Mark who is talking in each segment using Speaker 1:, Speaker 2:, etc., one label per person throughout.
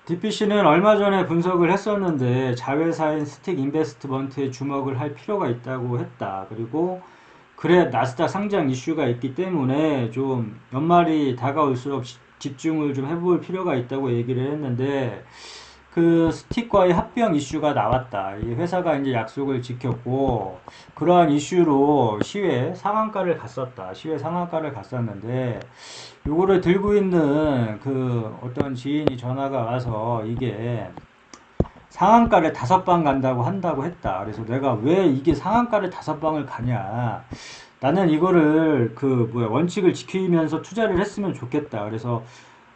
Speaker 1: DPC는 얼마 전에 분석을 했었는데 자회사인 스틱 인베스트먼트에 주목을 할 필요가 있다고 했다. 그리고 그래 나스닥 상장 이슈가 있기 때문에 좀 연말이 다가올수록 집중을 좀 해볼 필요가 있다고 얘기를 했는데 그 스틱과의 합병 이슈가 나왔다. 이 회사가 이제 약속을 지켰고 그러한 이슈로 시외 상한가를 갔었다. 시외 상한가를 갔었는데 요거를 들고 있는 그 어떤 지인이 전화가 와서 이게 상한가를 5방 간다고 한다고 했다. 그래서 내가 왜 이게 상한가를 5방을 가냐. 나는 이거를 그 뭐야 원칙을 지키면서 투자를 했으면 좋겠다. 그래서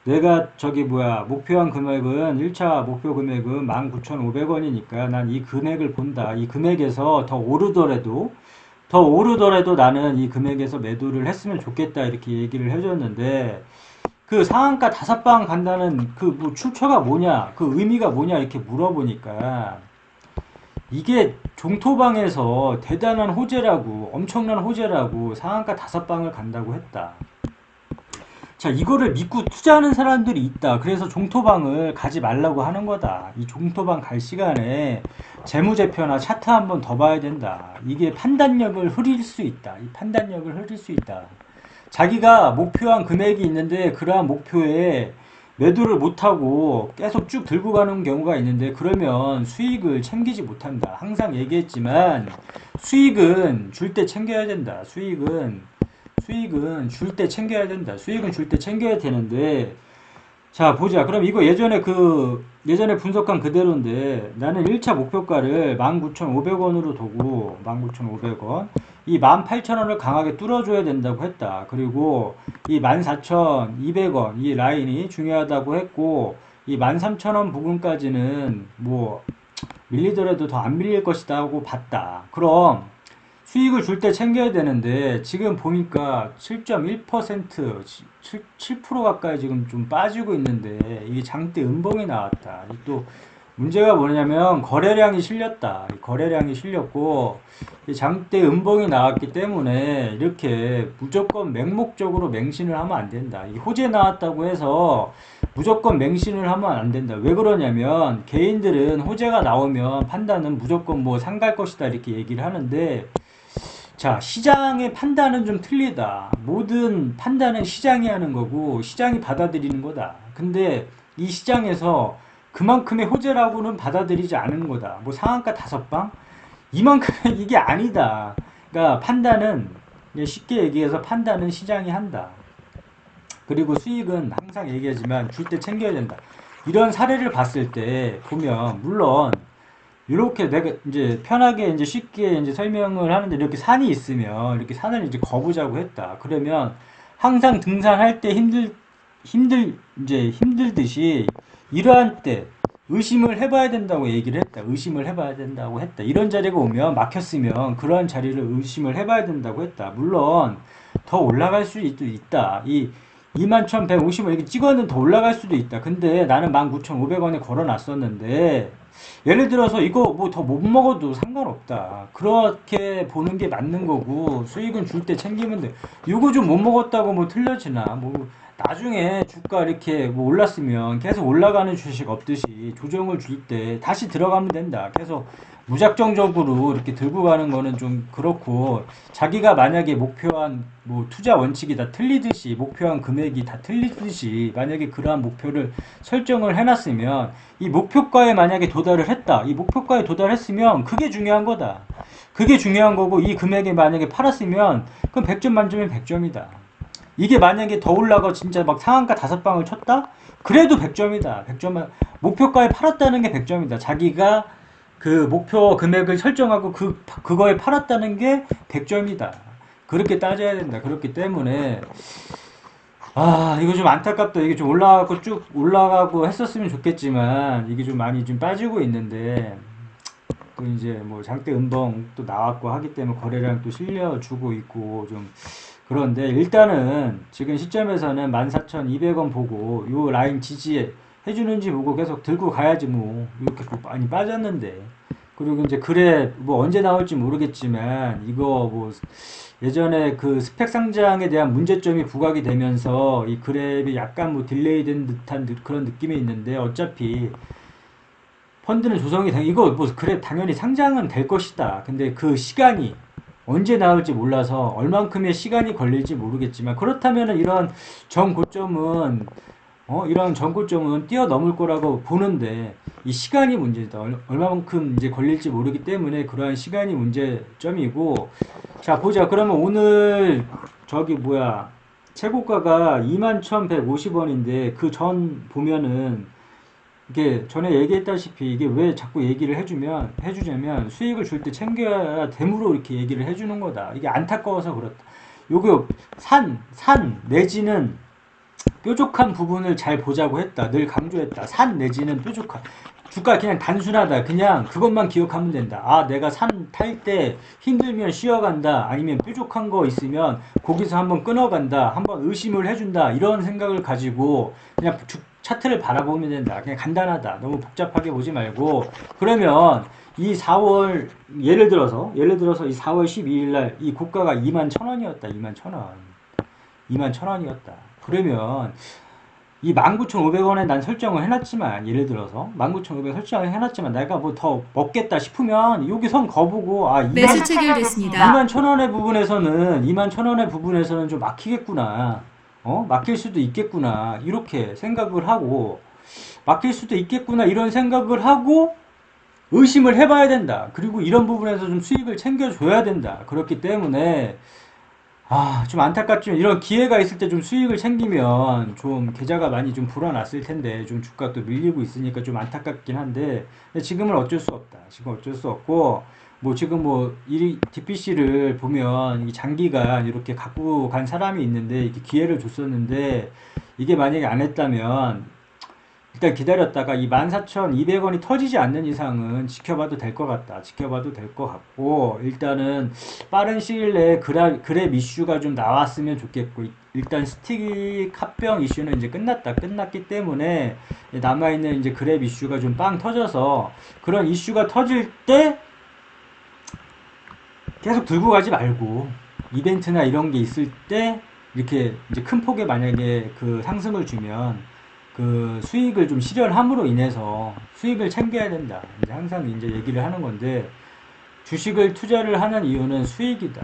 Speaker 1: 내가 저기 뭐야 목표한 금액은 1차 목표 금액은 19,500원이니까 난 이 금액을 본다. 이 금액에서 더 오르더라도 나는 이 금액에서 매도를 했으면 좋겠다. 이렇게 얘기를 해줬는데 그 상한가 5방 간다는 그 뭐 출처가 뭐냐, 그 의미가 뭐냐 이렇게 물어보니까 이게 종토방에서 대단한 호재라고, 엄청난 호재라고 상한가 5방을 간다고 했다. 자, 이거를 믿고 투자하는 사람들이 있다. 그래서 종토방을 가지 말라고 하는 거다. 이 종토방 갈 시간에 재무제표나 차트 한번 더 봐야 된다. 이게 판단력을 흐릴 수 있다. 이 판단력을 흐릴 수 있다. 자기가 목표한 금액이 있는데 그러한 목표에 매도를 못하고 계속 쭉 들고 가는 경우가 있는데 그러면 수익을 챙기지 못한다. 항상 얘기했지만 수익은 줄 때 챙겨야 된다. 수익은 줄 때 챙겨야 된다. 수익은 줄 때 챙겨야 되는데 자 보자. 그럼 이거 예전에 분석한 그대로인데 나는 1차 목표가를 19,500원으로 두고 19,500원 이 18,000원을 강하게 뚫어줘야 된다고 했다. 그리고 이 14,200원 이 라인이 중요하다고 했고 이 13,000원 부근까지는 뭐 밀리더라도 더 안 밀릴 것이다 하고 봤다. 그럼 수익을 줄 때 챙겨야 되는데 지금 보니까 7.1% 7% 가까이 지금 좀 빠지고 있는데 이게 장대 음봉이 나왔다. 또 문제가 뭐냐면 거래량이 실렸다. 거래량이 실렸고 장대 음봉이 나왔기 때문에 이렇게 무조건 맹목적으로 맹신을 하면 안 된다. 이 호재 나왔다고 해서 무조건 맹신을 하면 안 된다. 왜 그러냐면 개인들은 호재가 나오면 판단은 무조건 뭐 상갈 것이다 이렇게 얘기를 하는데 자, 시장의 판단은 좀 틀리다. 모든 판단은 시장이 하는 거고, 시장이 받아들이는 거다. 근데 이 시장에서 그만큼의 호재라고는 받아들이지 않은 거다. 뭐 상한가 5방? 이만큼의 이게 아니다. 그러니까 판단은, 쉽게 얘기해서 판단은 시장이 한다. 그리고 수익은 항상 얘기하지만 줄 때 챙겨야 된다. 이런 사례를 봤을 때 보면, 물론, 이렇게 내가 이제 편하게 이제 쉽게 이제 설명을 하는데 이렇게 산이 있으면 이렇게 산을 이제 거보자고 했다. 그러면 항상 등산할 때 이제 힘들듯이 이러한 때 의심을 해봐야 된다고 얘기를 했다. 의심을 해봐야 된다고 했다. 이런 자리가 오면 막혔으면 그러한 자리를 의심을 해봐야 된다고 했다. 물론 더 올라갈 수도 있다. 이 21,150원 이렇게 찍어는 더 올라갈 수도 있다. 근데 나는 19,500원에 걸어놨었는데 예를 들어서 이거 뭐 더 못 먹어도 상관없다. 그렇게 보는 게 맞는 거고 수익은 줄 때 챙기면 돼. 이거 좀 못 먹었다고 뭐 틀려지나. 뭐 나중에 주가 이렇게 뭐 올랐으면 계속 올라가는 주식 없듯이 조정을 줄 때 다시 들어가면 된다. 계속 무작정적으로 이렇게 들고 가는 거는 좀 그렇고 자기가 만약에 목표한 뭐 투자 원칙이 다 틀리듯이 목표한 금액이 다 틀리듯이 만약에 그러한 목표를 설정을 해놨으면 이 목표가에 만약에 도달을 했다. 이 목표가에 도달했으면 그게 중요한 거다. 그게 중요한 거고 이 금액에 만약에 팔았으면 그럼 100점 만점에 100점이다. 이게 만약에 더 올라가 진짜 막 상한가 5방을 쳤다? 그래도 100점이다. 100점 목표가에 팔았다는 게 100점이다. 자기가 그 목표 금액을 설정하고 그거에 팔았다는 게 100점이다. 그렇게 따져야 된다. 그렇기 때문에 이거 좀 안타깝다. 이게 좀 올라가고 쭉 올라가고 했었으면 좋겠지만 이게 좀 많이 좀 빠지고 있는데 또 이제 뭐 장대 음봉 또 나왔고 하기 때문에 거래량 또 실려주고 있고 좀 그런데 일단은 지금 시점에서는 14,200원 보고 요 라인 지지해 주는지 보고 계속 들고 가야지 뭐 이렇게 많이 빠졌는데 그리고 이제 그래 뭐 언제 나올지 모르겠지만 이거 뭐 예전에 그 스펙 상장에 대한 문제점이 부각이 되면서 이 그랩이 약간 뭐 딜레이된 듯한 그런 느낌이 있는데 어차피 펀드는 조성이 이거 뭐 그래 당연히 상장은 될 것이다. 근데 그 시간이 언제 나올지 몰라서 얼만큼의 시간이 걸릴지 모르겠지만 그렇다면 이런 정고점은 이런 전고점은 뛰어넘을 거라고 보는데 이 시간이 문제다. 얼마만큼 이제 걸릴지 모르기 때문에 그러한 시간이 문제점이고 자 보자. 그러면 오늘 저기 뭐야 최고가가 21,150원인데 그 전 보면은 이게 전에 얘기했다시피 이게 왜 자꾸 얘기를 해주냐면 수익을 줄 때 챙겨야 되므로 이렇게 얘기를 해주는 거다. 이게 안타까워서 그렇다. 요거 산 내지는 뾰족한 부분을 잘 보자고 했다. 늘 강조했다. 산 내지는 뾰족한. 주가 그냥 단순하다. 그냥 그것만 기억하면 된다. 아, 내가 산 탈 때 힘들면 쉬어간다. 아니면 뾰족한 거 있으면 거기서 한번 끊어간다. 한번 의심을 해준다. 이런 생각을 가지고 그냥 차트를 바라보면 된다. 그냥 간단하다. 너무 복잡하게 보지 말고 그러면 이 4월 예를 들어서 이 4월 12일 날 이 고가가 21,000원이었다. 21,000원. 21,000원이었다. 그러면 이 19,500원에 난 설정을 해놨지만 예를 들어서 19,500 설정을 해놨지만 내가 뭐 더 먹겠다 싶으면 여기 선 거보고 아
Speaker 2: 매수 체결됐습니다.
Speaker 1: 21,000원의 부분에서는 21,000원의 부분에서는 좀 막히겠구나. 막힐 수도 있겠구나. 이렇게 생각을 하고 막힐 수도 있겠구나 이런 생각을 하고 의심을 해봐야 된다. 그리고 이런 부분에서 좀 수익을 챙겨줘야 된다. 그렇기 때문에 좀 안타깝지만 이런 기회가 있을 때 좀 수익을 챙기면 좀 계좌가 많이 좀 불어났을 텐데 좀 주가 또 밀리고 있으니까 좀 안타깝긴 한데 지금은 어쩔 수 없다. 지금 어쩔 수 없고 뭐 지금 뭐 이 DPC를 보면 이 장기간 이렇게 갖고 간 사람이 있는데 이렇게 기회를 줬었는데 이게 만약에 안 했다면 일단 기다렸다가 이 14,200원이 터지지 않는 이상은 지켜봐도 될 것 같다. 지켜봐도 될 것 같고 일단은 빠른 시일 내에 그랩 이슈가 좀 나왔으면 좋겠고 일단 스틱 합병 이슈는 이제 끝났기 때문에 남아있는 이제 그랩 이슈가 좀 빵 터져서 그런 이슈가 터질 때 계속 들고 가지 말고 이벤트나 이런 게 있을 때 이렇게 이제 큰 폭의 만약에 그 상승을 주면 그 수익을 좀 실현함으로 인해서 수익을 챙겨야 된다. 이제 항상 이제 얘기를 하는 건데 주식을 투자를 하는 이유는 수익이다.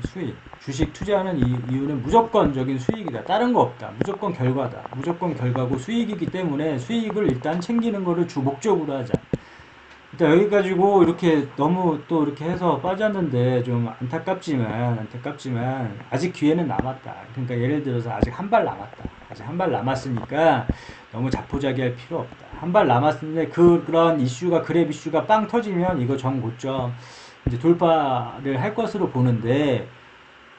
Speaker 1: 수익. 주식 투자하는 이유는 무조건적인 수익이다. 다른 거 없다. 무조건 결과다. 무조건 결과고 수익이기 때문에 수익을 일단 챙기는 거를 주 목적으로 하자. 일단 여기 가지고 이렇게 너무 또 이렇게 해서 빠졌는데 좀 안타깝지만 아직 기회는 남았다. 그러니까 예를 들어서 아직 한 발 남았다. 아직 한 발 남았으니까 너무 자포자기할 필요 없다. 한 발 남았는데 그런 이슈가 그랩 이슈가 빵 터지면 이거 정고점 이제 돌파를 할 것으로 보는데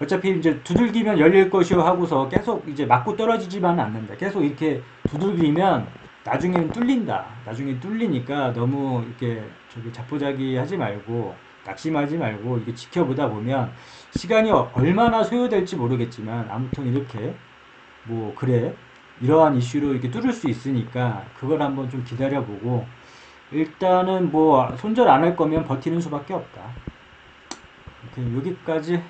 Speaker 1: 어차피 이제 두들기면 열릴 것이요 하고서 계속 이제 맞고 떨어지지만은 않는다. 계속 이렇게 두들기면 나중에는 뚫린다. 나중에 뚫리니까 너무 이렇게 저기 자포자기 하지 말고 낙심하지 말고 이게 지켜보다 보면 시간이 얼마나 소요될지 모르겠지만 아무튼 이렇게 뭐 그래 이러한 이슈로 이렇게 뚫을 수 있으니까 그걸 한번 좀 기다려보고 일단은 뭐 손절 안 할 거면 버티는 수밖에 없다. 여기까지.